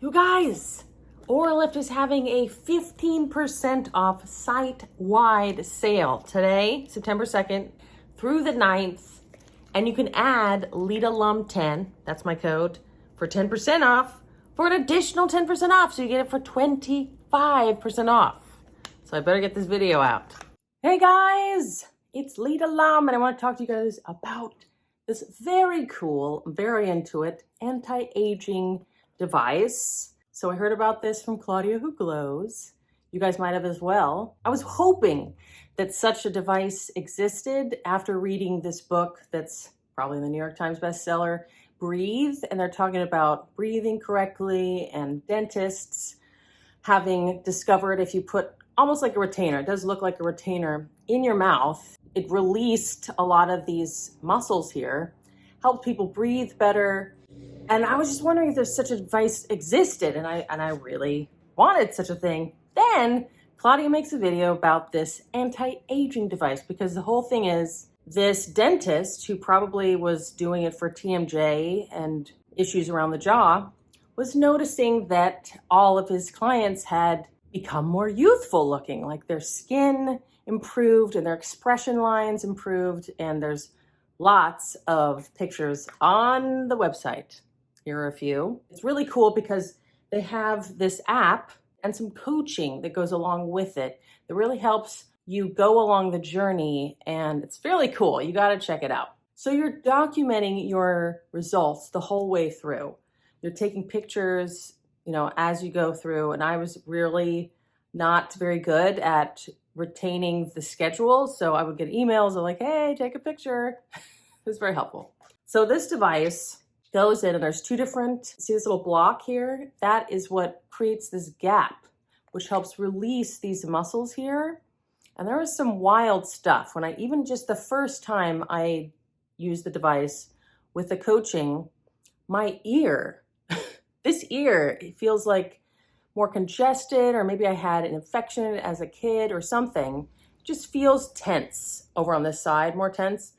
You guys, Oralift is having a 15% off site-wide sale today, September 2nd through the 9th. And you can add LEADALUM10, that's my code, for 10% off, for an additional 10% off. So you get it for 25% off. So I better get this video out. Hey guys, it's LEADALUM, and I want to talk to you guys about this very cool, very into it, anti-aging device. So I heard about this from Claudia Who Glows. You guys might have as well. I was hoping that such a device existed after reading this book that's probably in the New York Times bestseller, Breathe, and they're talking about breathing correctly and dentists having discovered if you put almost like a retainer, it does look like a retainer in your mouth, it released a lot of these muscles here, helped people breathe better. And I was just wondering if there's such a device existed, and I really wanted such a thing. Then Claudia makes a video about this anti-aging device, because the whole thing is this dentist who probably was doing it for TMJ and issues around the jaw was noticing that all of his clients had become more youthful looking, like their skin improved and their expression lines improved. And there's lots of pictures on the website. Here are a few. It's really cool because they have this app and some coaching that goes along with it that really helps you go along the journey, and it's fairly cool. You got to check it out. So you're documenting your results the whole way through. You're taking pictures, as you go through, and I was really not very good at retaining the schedule, so I would get emails of like, hey, take a picture. It was very helpful. So this device goes in, and there's two different, see this little block here? That is what creates this gap, which helps release these muscles here. And there was some wild stuff when even just the first time I used the device with the coaching, my ear, this ear, it feels like more congested, or maybe I had an infection as a kid or something. It just feels tense over on this side, more tense.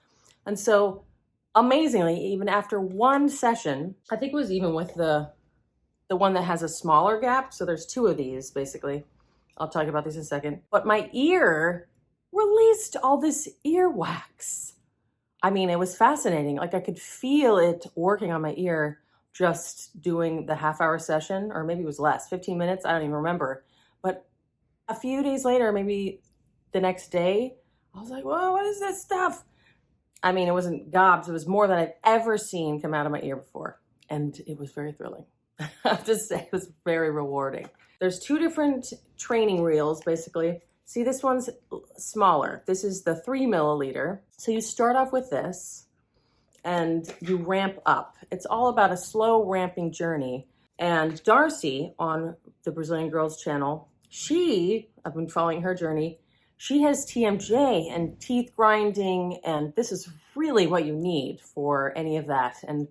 And so amazingly, even after one session, I think it was even with the one that has a smaller gap. So there's two of these basically. I'll talk about these in a second. But my ear released all this earwax. I mean, it was fascinating. Like I could feel it working on my ear just doing the half-hour session, or maybe it was less, 15 minutes. I don't even remember. But a few days later, maybe the next day, I was like, whoa, what is this stuff? I mean, it wasn't gobs. It was more than I've ever seen come out of my ear before. And it was very thrilling. I have to say, it was very rewarding. There's two different training reels, basically. See, this one's smaller. This is the 3 milliliter. So you start off with this and you ramp up. It's all about a slow ramping journey. And Darcy on the Brazilian Girls channel, I've been following her journey. She has TMJ and teeth grinding, and this is really what you need for any of that. And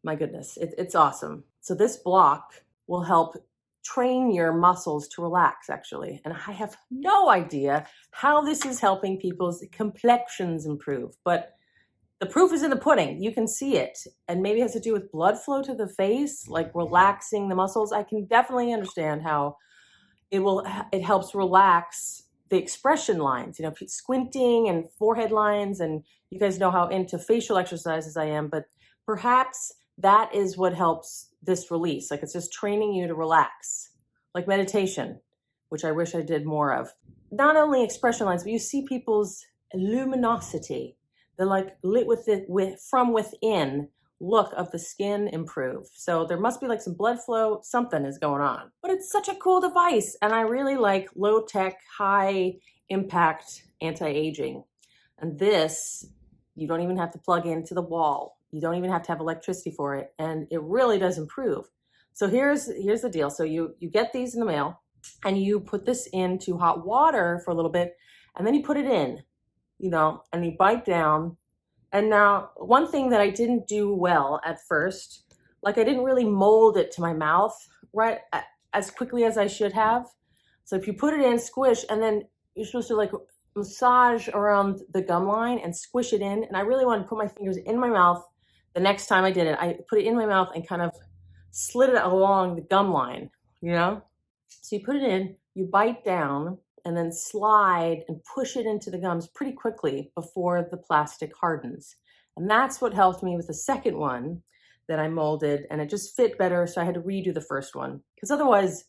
my goodness, it's awesome. So this block will help train your muscles to relax, actually. And I have no idea how this is helping people's complexions improve, but the proof is in the pudding. You can see it. And maybe it has to do with blood flow to the face, like relaxing the muscles. I can definitely understand how it helps relax the expression lines, squinting and forehead lines. And you guys know how into facial exercises I am, but perhaps that is what helps this release. Like it's just training you to relax, like meditation, which I wish I did more of. Not only expression lines, but you see people's luminosity. They're like lit from within look of the skin improve. So there must be like some blood flow, something is going on. But it's such a cool device. And I really like low tech, high impact anti-aging. And this, you don't even have to plug into the wall. You don't even have to have electricity for it. And it really does improve. So here's the deal. So you get these in the mail and you put this into hot water for a little bit, and then you put it in, and you bite down. And now one thing that I didn't do well at first, like I didn't really mold it to my mouth right as quickly as I should have. So if you put it in, squish, and then you're supposed to like massage around the gum line and squish it in. And I really wanted to put my fingers in my mouth. The next time I did it, I put it in my mouth and kind of slid it along the gum line, you know? So you put it in, you bite down, and then slide and push it into the gums pretty quickly before the plastic hardens. And that's what helped me with the second one that I molded, and it just fit better, so I had to redo the first one. Because otherwise,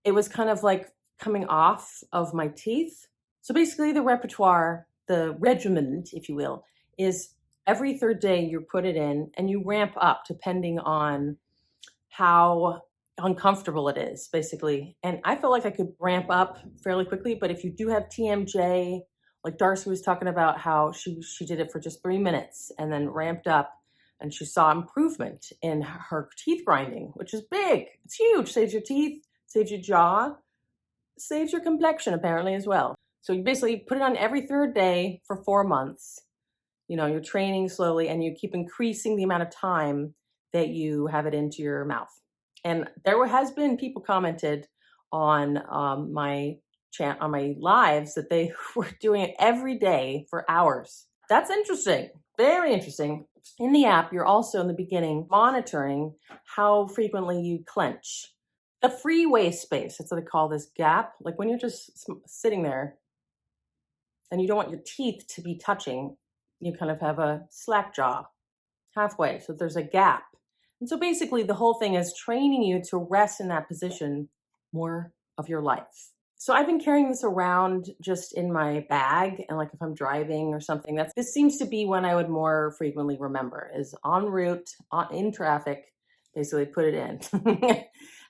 it was kind of like coming off of my teeth. So basically the repertoire, the regimen, if you will, is every third day you put it in and you ramp up depending on how uncomfortable it is, basically. And I feel like I could ramp up fairly quickly, but if you do have TMJ, like Darcy was talking about how she did it for just 3 minutes and then ramped up, and she saw improvement in her teeth grinding, which is big. It's huge. Saves your teeth, saves your jaw, saves your complexion apparently as well. So you basically put it on every third day for 4 months. You know, you're training slowly and you keep increasing the amount of time that you have it into your mouth. And there has been people commented on my lives that they were doing it every day for hours. That's interesting. Very interesting. In the app, you're also in the beginning monitoring how frequently you clench. The free waist space, that's what they call this gap. Like when you're just sitting there and you don't want your teeth to be touching, you kind of have a slack jaw halfway. So there's a gap. And so basically the whole thing is training you to rest in that position more of your life. So I've been carrying this around just in my bag, and like if I'm driving or something, this seems to be when I would more frequently remember, is en route, in traffic, basically put it in.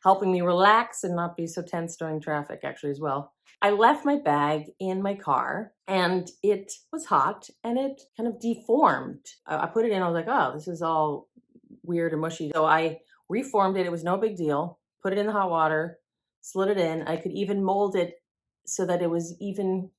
Helping me relax and not be so tense during traffic actually as well. I left my bag in my car and it was hot and it kind of deformed. I put it in, I was like, oh, this is all weird and mushy. So I reformed it. It was no big deal. Put it in the hot water, slid it in. I could even mold it so that it was even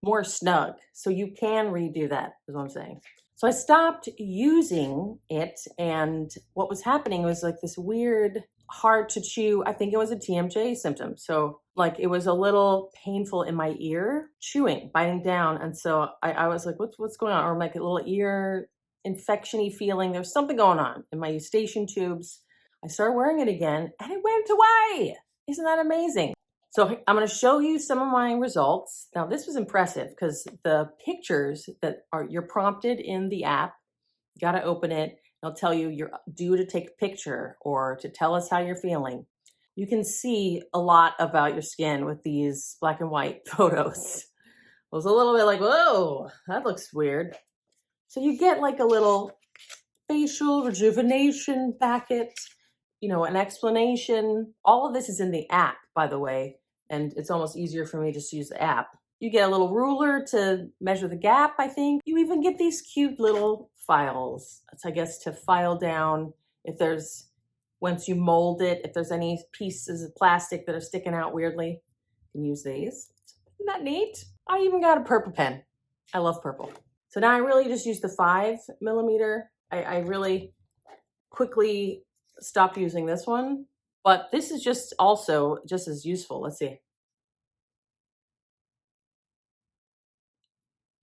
more snug. So you can redo that, is what I'm saying. So I stopped using it, and what was happening was like this weird, hard to chew. I think it was a TMJ symptom. So like it was a little painful in my ear, chewing, biting down. And so I was like, what's going on? Or like a little ear infection-y feeling. There's something going on in my eustachian tubes. I started wearing it again and it went away. Isn't that amazing? So I'm going to show you some of my results. Now this was impressive because the pictures that you're prompted in the app, you got to open it. It'll tell you you're due to take a picture or to tell us how you're feeling. You can see a lot about your skin with these black and white photos. It was a little bit like, whoa, that looks weird. So you get like a little facial rejuvenation packet, you know, an explanation. All of this is in the app, by the way, and it's almost easier for me just to use the app. You get a little ruler to measure the gap, I think. You even get these cute little files, I guess, to file down if there's, once you mold it, if there's any pieces of plastic that are sticking out weirdly, you can use these. Isn't that neat? I even got a purple pen. I love purple. So now I really just use the 5mm. I really quickly stopped using this one, but this is just also just as useful. Let's see.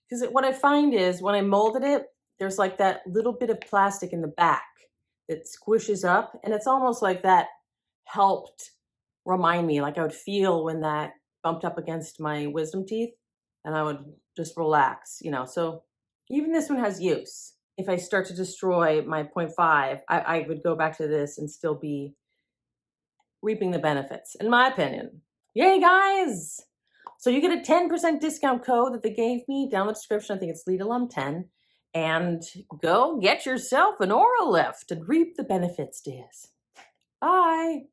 Because what I find is when I molded it, there's like that little bit of plastic in the back that squishes up, and it's almost like that helped remind me, like I would feel when that bumped up against my wisdom teeth and I would just relax, you know. So even this one has use. If I start to destroy my 0.5, I would go back to this and still be reaping the benefits, in my opinion. Yay, guys! So you get a 10% discount code that they gave me down in the description. I think it's LeadAlum10. And go get yourself an Oralift and reap the benefits, dears. Bye.